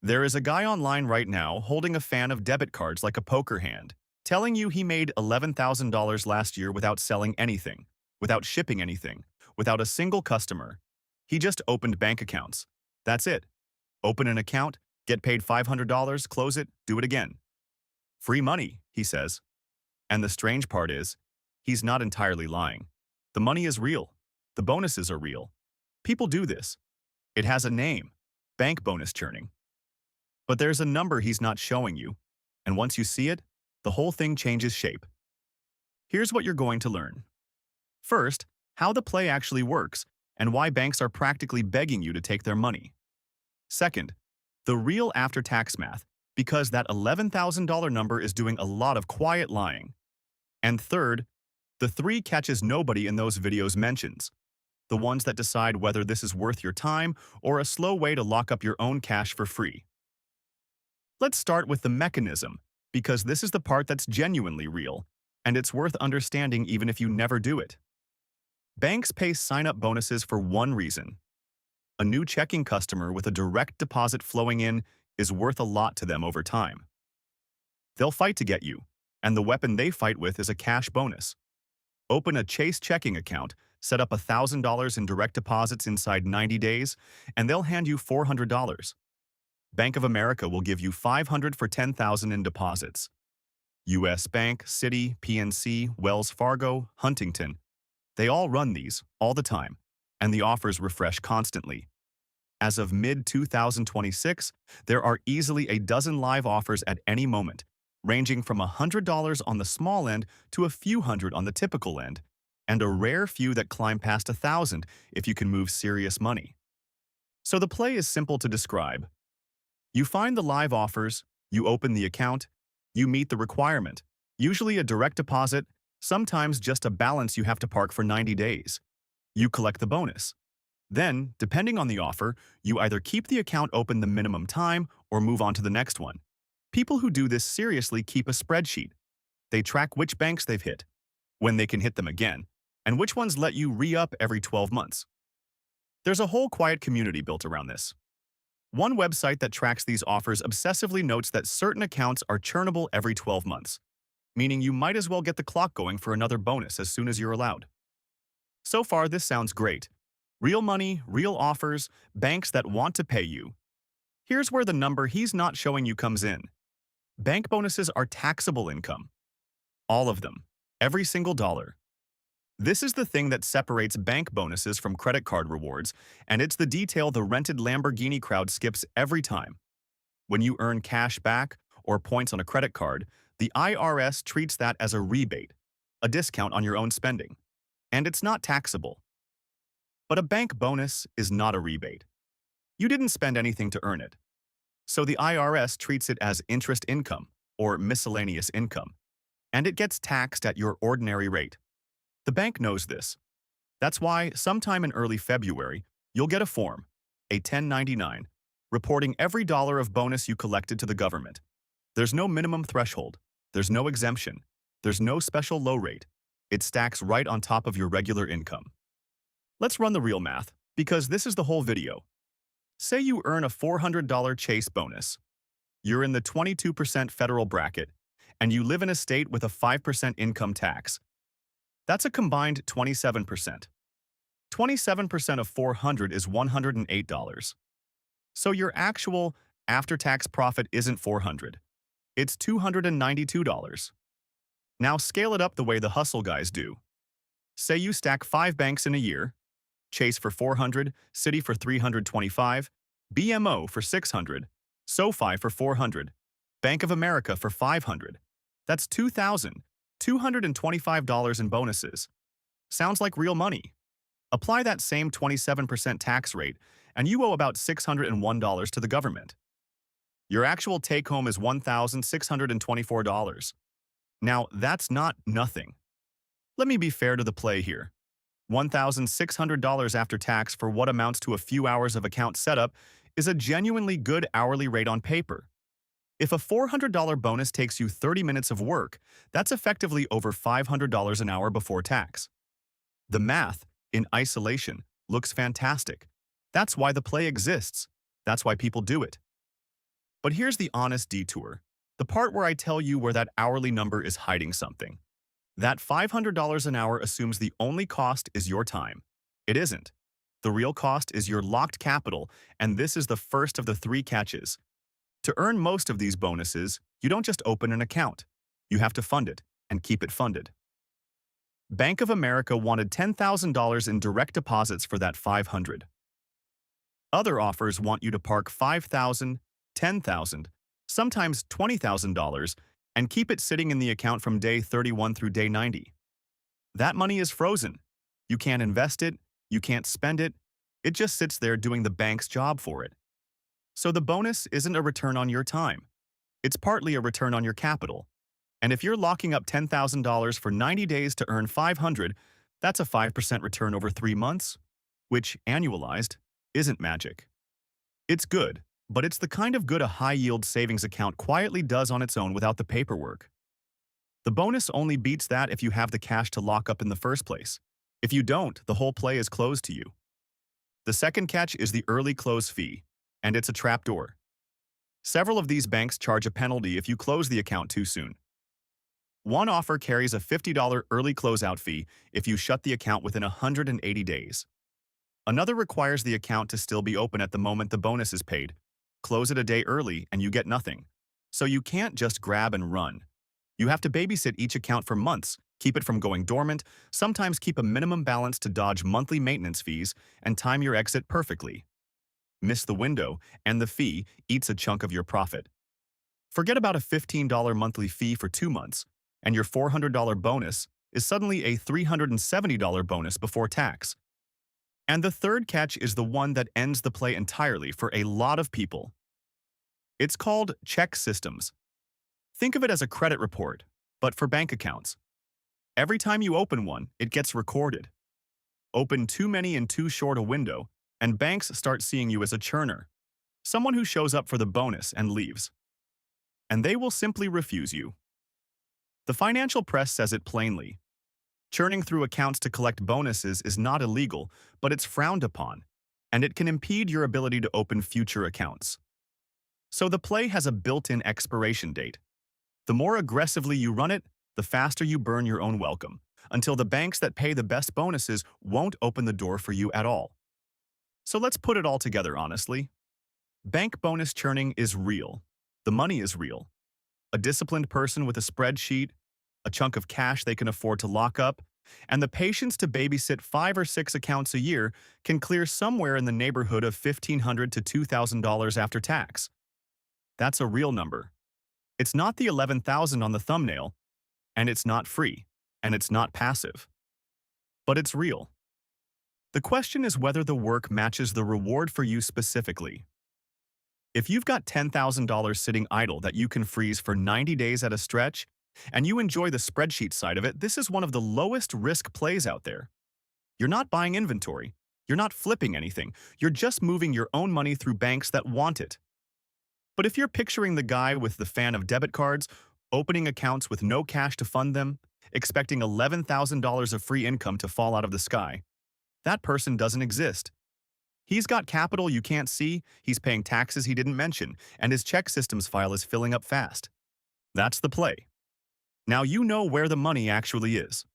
There is a guy online right now holding a fan of debit cards like a poker hand, telling you he made $11,000 last year without selling anything, without shipping anything, without a single customer. He just opened bank accounts. That's it. Open an account, get paid $500, close it, do it again. Free money, he says. And the strange part is, he's not entirely lying. The money is real. The bonuses are real. People do this. It has a name, bank bonus churning. But there's a number he's not showing you, and once you see it, the whole thing changes shape. Here's what you're going to learn. First, how the play actually works and why banks are practically begging you to take their money. Second, the real after-tax math, because that $11,000 number is doing a lot of quiet lying. And third, the three catches nobody in those videos mentions, the ones that decide whether this is worth your time or a slow way to lock up your own cash for free. Let's start with the mechanism, because this is the part that's genuinely real, and it's worth understanding even if you never do it. Banks pay sign-up bonuses for one reason. A new checking customer with a direct deposit flowing in is worth a lot to them over time. They'll fight to get you, and the weapon they fight with is a cash bonus. Open a Chase checking account, set up $1,000 in direct deposits inside 90 days, and they'll hand you $400. Bank of America will give you $500 for $10,000 in deposits. U.S. Bank, Citi, PNC, Wells Fargo, Huntington. They all run these, all the time, and the offers refresh constantly. As of mid-2026, there are easily a dozen live offers at any moment, ranging from $100 on the small end to a few hundred on the typical end, and a rare few that climb past $1,000 if you can move serious money. So the play is simple to describe. You find the live offers, you open the account, you meet the requirement, usually a direct deposit, sometimes just a balance you have to park for 90 days. You collect the bonus. Then, depending on the offer, you either keep the account open the minimum time or move on to the next one. People who do this seriously keep a spreadsheet. They track which banks they've hit, when they can hit them again, and which ones let you re-up every 12 months. There's a whole quiet community built around this. One website that tracks these offers obsessively notes that certain accounts are churnable every 12 months, meaning you might as well get the clock going for another bonus as soon as you're allowed. So far, this sounds great. Real money, real offers, banks that want to pay you. Here's where the number he's not showing you comes in. Bank bonuses are taxable income. All of them. Every single dollar. This is the thing that separates bank bonuses from credit card rewards, and it's the detail the rented Lamborghini crowd skips every time. When you earn cash back or points on a credit card, the IRS treats that as a rebate, a discount on your own spending, and it's not taxable. But a bank bonus is not a rebate. You didn't spend anything to earn it. So the IRS treats it as interest income, or miscellaneous income, and it gets taxed at your ordinary rate. The bank knows this. That's why, sometime in early February, you'll get a form, a 1099, reporting every dollar of bonus you collected to the government. There's no minimum threshold. There's no exemption. There's no special low rate. It stacks right on top of your regular income. Let's run the real math, because this is the whole video. Say you earn a $400 Chase bonus. You're in the 22% federal bracket, and you live in a state with a 5% income tax. That's a combined 27%. 27% of 400 is $108. So your actual after-tax profit isn't 400. It's $292. Now scale it up the way the hustle guys do. Say you stack 5 banks in a year, Chase for 400, Citi for 325, BMO for 600, SoFi for 400, Bank of America for 500. That's $2,225 in bonuses. Sounds like real money. Apply that same 27% tax rate, and you owe about $601 to the government. Your actual take-home is $1,624. Now, that's not nothing. Let me be fair to the play here. $1,600 after tax for what amounts to a few hours of account setup is a genuinely good hourly rate on paper. If a $400 bonus takes you 30 minutes of work, that's effectively over $500 an hour before tax. The math, in isolation, looks fantastic. That's why the play exists. That's why people do it. But here's the honest detour. The part where I tell you where that hourly number is hiding something. That $500 an hour assumes the only cost is your time. It isn't. The real cost is your locked capital, and this is the first of the three catches. To earn most of these bonuses, you don't just open an account. You have to fund it and keep it funded. Bank of America wanted $10,000 in direct deposits for that 500. Other offers want you to park $5,000, $10,000, sometimes $20,000, and keep it sitting in the account from day 31 through day 90. That money is frozen. You can't invest it, you can't spend it, it just sits there doing the bank's job for it. So the bonus isn't a return on your time. It's partly a return on your capital. And if you're locking up $10,000 for 90 days to earn 500, that's a 5% return over 3 months, which, annualized, isn't magic. It's good, but it's the kind of good a high-yield savings account quietly does on its own without the paperwork. The bonus only beats that if you have the cash to lock up in the first place. If you don't, the whole play is closed to you. The second catch is the early close fee, and it's a trapdoor. Several of these banks charge a penalty if you close the account too soon. One offer carries a $50 early closeout fee if you shut the account within 180 days. Another requires the account to still be open at the moment the bonus is paid. Close it a day early and you get nothing. So you can't just grab and run. You have to babysit each account for months, keep it from going dormant, sometimes keep a minimum balance to dodge monthly maintenance fees, and time your exit perfectly. Miss the window, and the fee eats a chunk of your profit. Forget about a $15 monthly fee for 2 months, and your $400 bonus is suddenly a $370 bonus before tax. And the third catch is the one that ends the play entirely for a lot of people. It's called check systems. Think of it as a credit report, but for bank accounts. Every time you open one, it gets recorded. Open too many in too short a window, and banks start seeing you as a churner, someone who shows up for the bonus and leaves. And they will simply refuse you. The financial press says it plainly. Churning through accounts to collect bonuses is not illegal, but it's frowned upon, and it can impede your ability to open future accounts. So the play has a built-in expiration date. The more aggressively you run it, the faster you burn your own welcome, until the banks that pay the best bonuses won't open the door for you at all. So let's put it all together honestly. Bank bonus churning is real. The money is real. A disciplined person with a spreadsheet, a chunk of cash they can afford to lock up, and the patience to babysit 5 or 6 accounts a year can clear somewhere in the neighborhood of $1,500 to $2,000 after tax. That's a real number. It's not the $11,000 on the thumbnail, and it's not free, and it's not passive. But it's real. The question is whether the work matches the reward for you specifically. If you've got $10,000 sitting idle that you can freeze for 90 days at a stretch, and you enjoy the spreadsheet side of it, this is one of the lowest risk plays out there. You're not buying inventory. You're not flipping anything. You're just moving your own money through banks that want it. But if you're picturing the guy with the fan of debit cards, opening accounts with no cash to fund them, expecting $11,000 of free income to fall out of the sky, that person doesn't exist. He's got capital you can't see, he's paying taxes he didn't mention, and his check systems file is filling up fast. That's the play. Now you know where the money actually is.